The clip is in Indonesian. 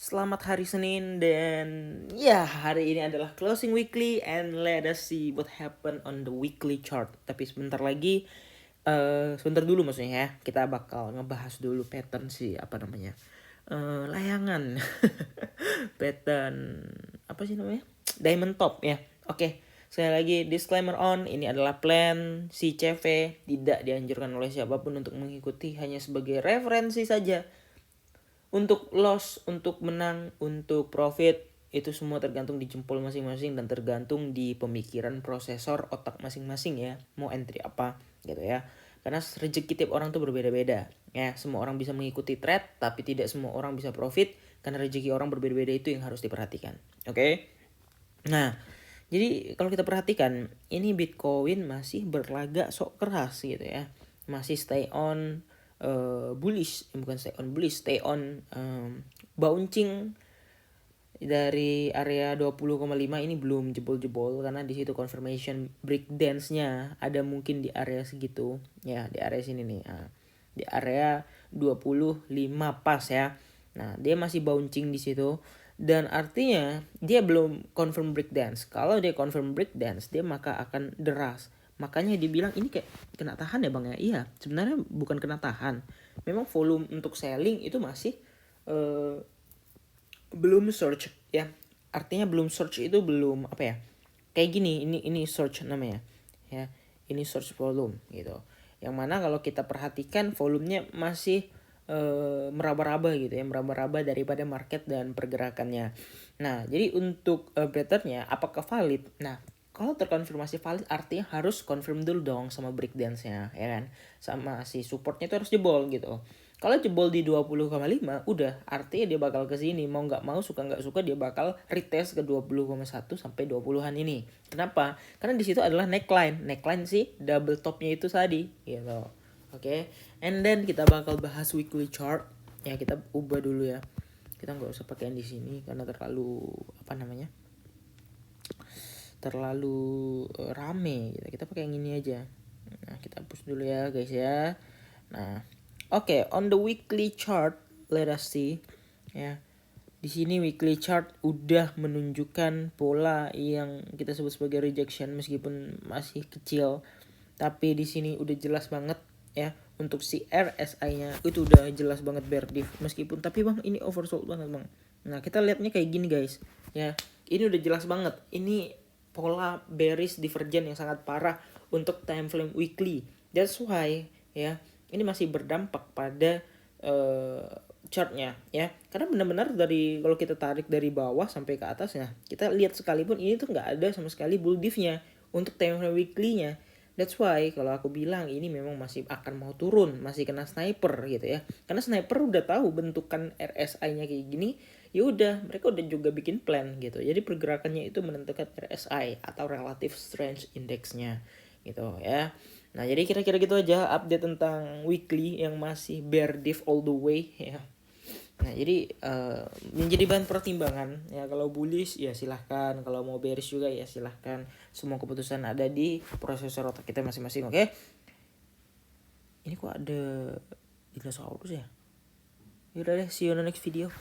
Selamat hari Senin dan ya hari ini adalah closing weekly and let us see what happen on the weekly chart. Tapi sebentar dulu maksudnya ya, kita bakal ngebahas dulu pattern sih layangan pattern apa sih namanya, diamond top ya. Oke, sekali lagi disclaimer on, ini adalah plan si CV, tidak dianjurkan oleh siapapun untuk mengikuti, hanya sebagai referensi saja. Untuk loss, untuk menang, untuk profit, itu semua tergantung di jempol masing-masing dan tergantung di pemikiran prosesor otak masing-masing ya. Mau entry apa gitu ya. Karena rezeki tiap orang tuh berbeda-beda ya. Semua orang bisa mengikuti trade, tapi tidak semua orang bisa profit karena rezeki orang berbeda-beda, itu yang harus diperhatikan. Oke? Nah, jadi kalau kita perhatikan, ini Bitcoin masih berlagak sok keras gitu ya. Masih stay on bullish, bukan stay on bullish, stay on bouncing dari area 20,5. Ini belum jebol-jebol karena di situ confirmation breakdance-nya ada mungkin di area segitu ya, di area sini nih. Di area 25 pas ya. Nah, dia masih bouncing di situ dan artinya dia belum confirm breakdance. Kalau dia confirm breakdance, dia maka akan deras. Makanya dibilang ini kayak kena tahan ya Bang ya. Iya, sebenarnya bukan kena tahan. Memang volume untuk selling itu masih belum search ya. Artinya belum search itu belum apa ya? Kayak gini, ini search namanya. Ya, ini search volume gitu. Yang mana kalau kita perhatikan volumenya masih meraba-raba gitu ya, meraba-raba daripada market dan pergerakannya. Nah, jadi untuk patternnya apakah valid? Nah, kalau terkonfirmasi valid artinya harus confirm dulu dong sama breakdance-nya ya kan. Sama si supportnya itu harus jebol gitu. Kalau jebol di 20,5 udah artinya dia bakal ke sini, mau nggak mau, suka nggak suka dia bakal retest ke 20,1 sampai 20-an ini. Kenapa? Karena di situ adalah neckline. Neckline sih double topnya itu tadi gitu. Oke. And then kita bakal bahas weekly chart. Ya, kita ubah dulu ya. Kita nggak usah pakai di sini karena terlalu terlalu rame gitu. Kita pakai yang ini aja. Nah, kita hapus dulu ya guys ya. Nah, oke, on the weekly chart let us see ya. Di sini weekly chart udah menunjukkan pola yang kita sebut sebagai rejection meskipun masih kecil. Tapi di sini udah jelas banget ya, untuk si RSI-nya itu udah jelas banget bear div meskipun, tapi Bang ini oversold banget Bang. Nah, kita lihatnya kayak gini guys ya. Ini udah jelas banget. Ini pola bearish divergent yang sangat parah untuk time frame weekly. That's why ya, ini masih berdampak pada chartnya ya, karena benar-benar dari kalau kita tarik dari bawah sampai ke atasnya, kita lihat sekalipun ini tuh nggak ada sama sekali bull div-nya untuk time frame weekly-nya. That's why kalau aku bilang ini memang masih akan mau turun, masih kena sniper gitu ya, karena sniper udah tahu bentukan RSI-nya kayak gini, ya udah mereka udah juga bikin plan gitu. Jadi pergerakannya itu menentukan RSI atau relative strength index-nya gitu ya. Nah, jadi kira-kira gitu aja update tentang weekly yang masih bear div all the way ya. Nah, jadi menjadi bahan pertimbangan ya. Kalau bullish ya silahkan, kalau mau bearish juga ya silahkan. Semua keputusan ada di prosesor otak kita masing-masing. Oke. Ini kok ada dinosaurus ya? Yaudah deh, see you on the next video.